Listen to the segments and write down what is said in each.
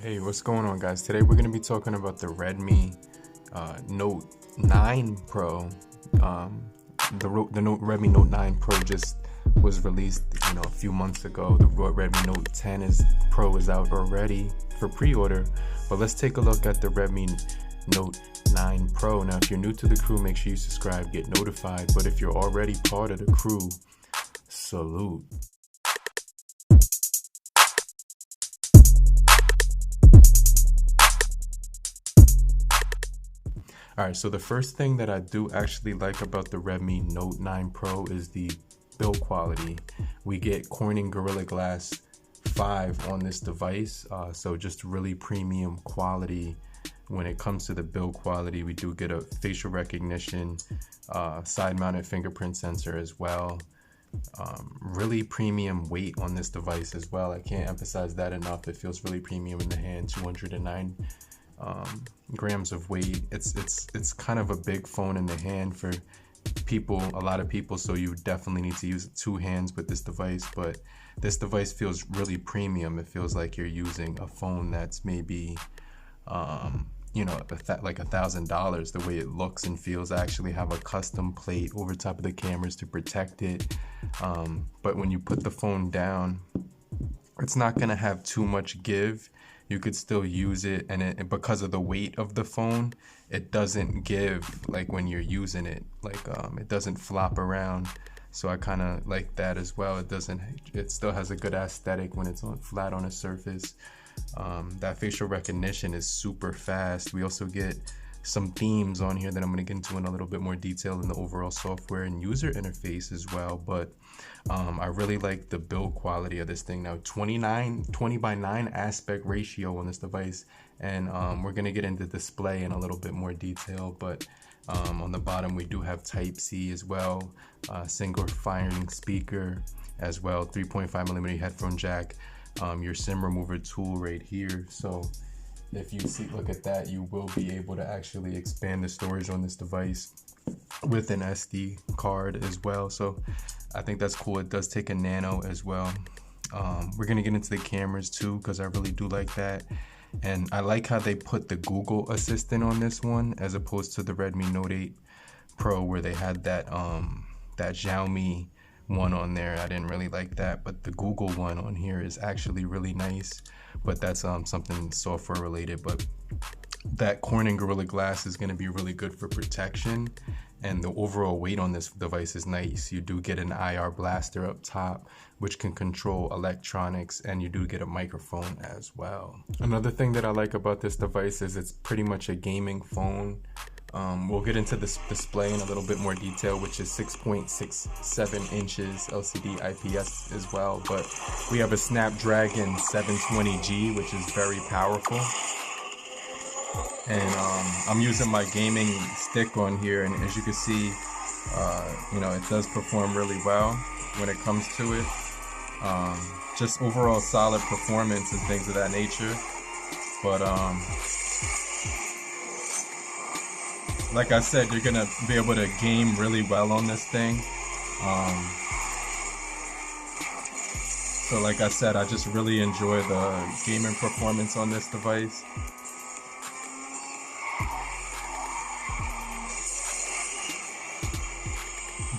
Hey, what's going on, guys? Today we're going to be talking about the Redmi Note 9 Pro. Redmi Note 9 Pro just was released, a few months ago. The Redmi Note 10 Pro is out already for pre-order. But let's take a look at the Redmi Note 9 Pro. Now, if you're new to the crew, make sure you subscribe, get notified. But if you're already part of the crew, salute. Alright, so the first thing that I do actually like about the Redmi Note 9 Pro is the build quality. We get Corning Gorilla Glass 5 on this device, so just really premium quality when it comes to the build quality. We do get a facial recognition, side-mounted fingerprint sensor as well. Really premium weight on this device as well. I can't emphasize that enough. It feels really premium in the hand. 209 grams of weight. It's kind of a big phone in the hand for a lot of people, so you definitely need to use two hands with this device. But this device feels really premium. It feels like you're using a phone that's maybe like $1,000. The way it looks and feels. I actually have a custom plate over top of the cameras to protect it, but when you put the phone down, it's not gonna have too much give. You could still use it, and because of the weight of the phone, it doesn't give like when you're using it, it doesn't flop around. So I kind of like that as well. It still has a good aesthetic when it's flat on a surface. That facial recognition is super fast. We also get some themes on here that I'm going to get into in a little bit more detail in the overall software and user interface as well. But I really like the build quality of this thing. Now 20 by 9 aspect ratio on this device, and we're going to get into display in a little bit more detail. But on the bottom we do have Type-C as well, single firing speaker as well, 3.5mm headphone jack, your SIM remover tool right here. So if you look at that, you will be able to actually expand the storage on this device with an SD card as well. So I think that's cool. It does take a nano as well. We're gonna get into the cameras too, because I really do like that. And I like how they put the Google Assistant on this one as opposed to the Redmi Note 8 Pro, where they had that Xiaomi one on there. I didn't really like that, but the Google one on here is actually really nice. But that's something software related. But that Corning Gorilla Glass is going to be really good for protection, and the overall weight on this device is nice. You do get an IR blaster up top, which can control electronics, and you do get a microphone as well. Another thing that I like about this device is it's pretty much a gaming phone. We'll get into this display in a little bit more detail, which is 6.67 inches LCD IPS as well. But we have a Snapdragon 720G, which is very powerful. And I'm using my gaming stick on here, and as you can see, it does perform really well when it comes to it. Just overall solid performance and things of that nature. But like I said, you're gonna be able to game really well on this thing. So like I said, I just really enjoy the gaming performance on this device.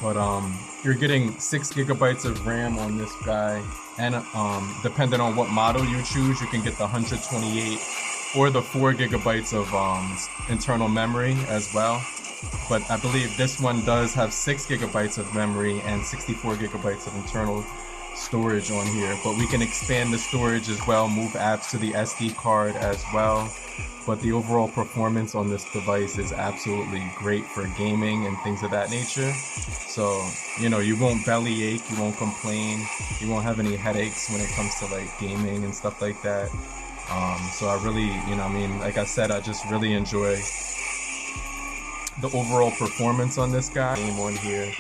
But you're getting 6 gigabytes of RAM on this guy, and depending on what model you choose, you can get the 128 or the 4 gigabytes of internal memory as well. But I believe this one does have 6 gigabytes of memory and 64 gigabytes of internal storage on here. But we can expand the storage as well, move apps to the SD card as well. But the overall performance on this device is absolutely great for gaming and things of that nature. So, you won't bellyache, you won't complain, you won't have any headaches when it comes to like gaming and stuff like that. So I really, like I said, I just really enjoy the overall performance on this guy. Game on here.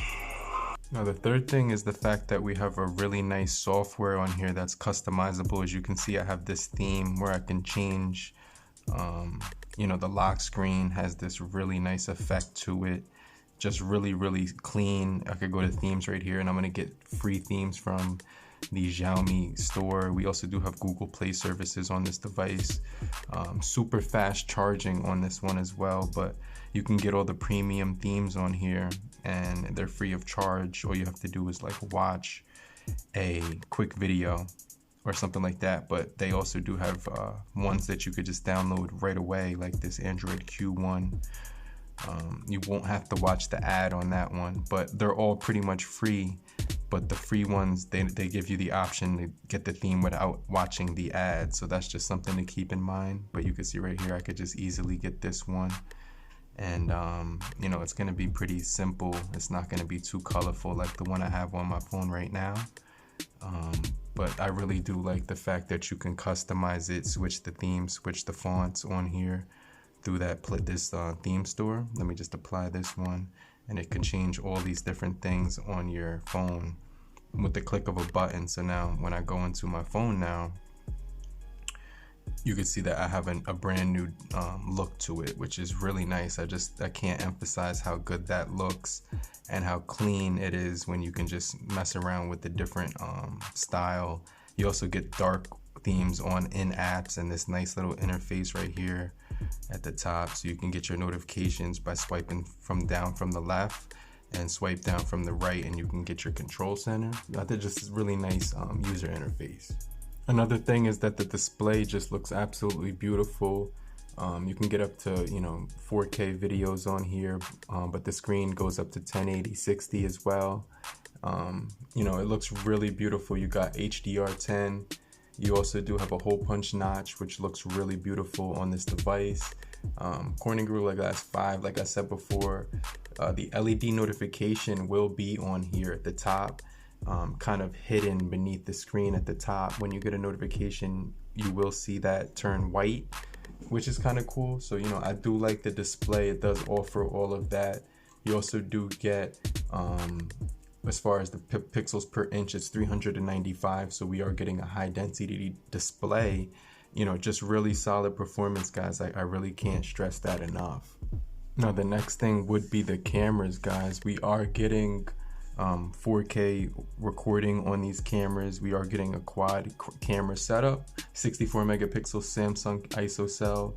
Now the third thing is the fact that we have a really nice software on here that's customizable. As you can see, I have this theme where I can change, the lock screen has this really nice effect to it. Just really, really clean. I could go to themes right here, and I'm gonna get free themes from the Xiaomi store. We also do have Google Play services on this device. Super fast charging on this one as well, but you can get all the premium themes on here and they're free of charge. All you have to do is like watch a quick video or something like that, but they also do have ones that you could just download right away, like this Android Q1. You won't have to watch the ad on that one, but they're all pretty much free. But the free ones, they give you the option to get the theme without watching the ad, so that's just something to keep in mind. But you can see right here, I could just easily get this one, and you know, it's gonna be pretty simple. It's not gonna be too colorful like the one I have on my phone right now. But I really do like the fact that you can customize it, switch the themes, switch the fonts on here through this theme store. Let me just apply this one, and it can change all these different things on your phone with the click of a button. So now when I go into my phone now, you can see that I have a brand new look to it, which is really nice. I can't emphasize how good that looks and how clean it is when you can just mess around with the different style. You also get dark themes in apps and this nice little interface right here at the top, so you can get your notifications by swiping down from the left and swipe down from the right, and you can get your control center. I think just really nice user interface. Another thing is that the display just looks absolutely beautiful. You can get up to 4K videos on here, but the screen goes up to 1080 60 as well. It looks really beautiful. You got HDR10. You also do have a hole punch notch, which looks really beautiful on this device. Corning Gorilla Glass 5, like I said before. The LED notification will be on here at the top, kind of hidden beneath the screen at the top. When you get a notification, you will see that turn white, which is kind of cool. So, I do like the display. It does offer all of that. You also do get, as far as the pixels per inch, it's 395. So we are getting a high density display, just really solid performance, guys. I really can't stress that enough. Now, the next thing would be the cameras, guys. We are getting 4K recording on these cameras. We are getting a quad camera setup, 64 megapixel Samsung ISO,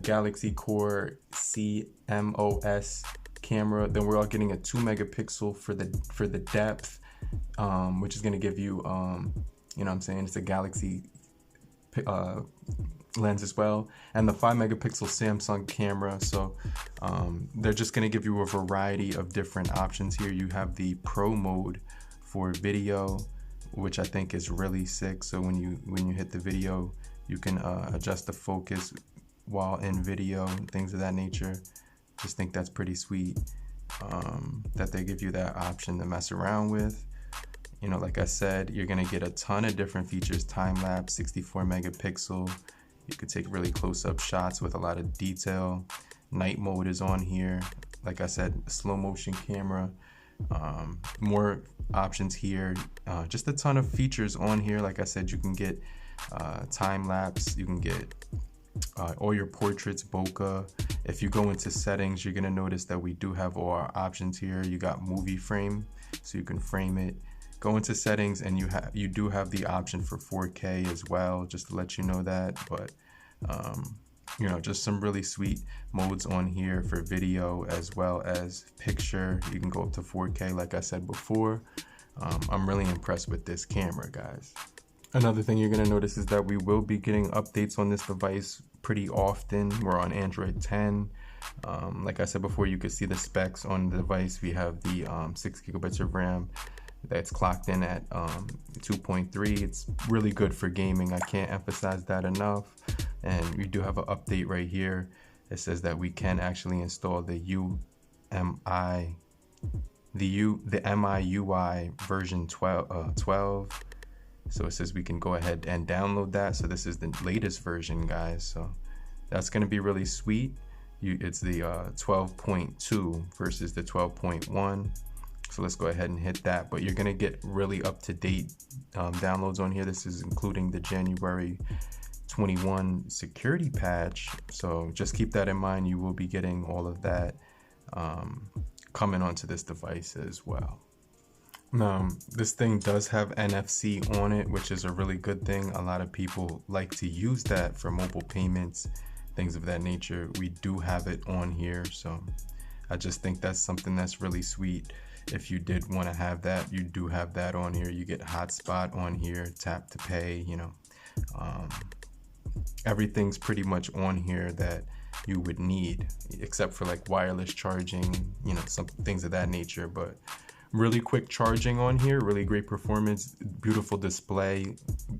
Galaxy Core CMOS camera. Then we're all getting a 2 megapixel for the depth, which is going to give you it's a Galaxy lens as well, and the 5 megapixel Samsung camera. So they're just going to give you a variety of different options here. You have the Pro mode for video, which I think is really sick. So when you hit the video, you can adjust the focus while in video and things of that nature. Just think that's pretty sweet, that they give you that option to mess around with. Like I said, you're gonna get a ton of different features. Time lapse, 64 megapixel. You could take really close-up shots with a lot of detail. Night mode is on here. Like I said, slow motion camera. More options here. Just a ton of features on here. Like I said, you can get time lapse. You can get all your portraits, bokeh. If you go into settings, you're gonna notice that we do have all our options here. You got movie frame, so you can frame it. Go into settings, and you do have the option for 4K as well, just to let you know that. But just some really sweet modes on here for video as well as picture. You can go up to 4K, like I said before. I'm really impressed with this camera, guys. Another thing you're gonna notice is that we will be getting updates on this device pretty often. We're on Android 10. Like I said before, you can see the specs on the device. We have the 6 gigabytes of RAM that's clocked in at 2.3. It's really good for gaming. I can't emphasize that enough. And we do have an update right here. It says that we can actually install the MIUI version 12. So it says we can go ahead and download that. So this is the latest version, guys. So that's going to be really sweet. It's the 12.2 versus the 12.1. So let's go ahead and hit that. But you're going to get really up-to-date downloads on here. This is including the January 21 security patch. So just keep that in mind. You will be getting all of that coming onto this device as well. This thing does have NFC on it, which is a really good thing. A lot of people like to use that for mobile payments, things of that nature. We do have it on here, so I just think that's something that's really sweet. If you did want to have that, you do have that on here. You get hotspot on here, tap to pay, you know. Everything's pretty much on here that you would need, except for like wireless charging, you know, some things of that nature. But really quick charging on here, really great performance, beautiful display,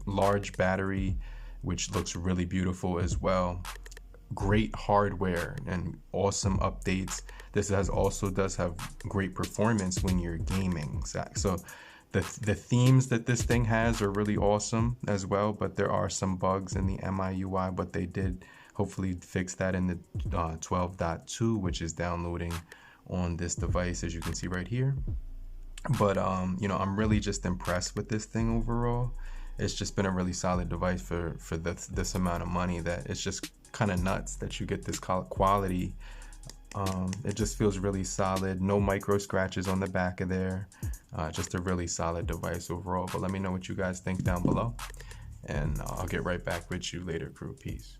large battery, which looks really beautiful as well. Great hardware and awesome updates. This also does have great performance when you're gaming. So the themes that this thing has are really awesome as well, but there are some bugs in the MIUI, but they did hopefully fix that in the 12.2, which is downloading on this device, as you can see right here. But you know, I'm really just impressed with this thing overall. It's just been a really solid device for this amount of money, that it's just kind of nuts that you get this quality. It just feels really solid. No micro scratches on the back of there. Just a really solid device overall. But let me know what you guys think down below, and I'll get right back with you later, crew. Peace.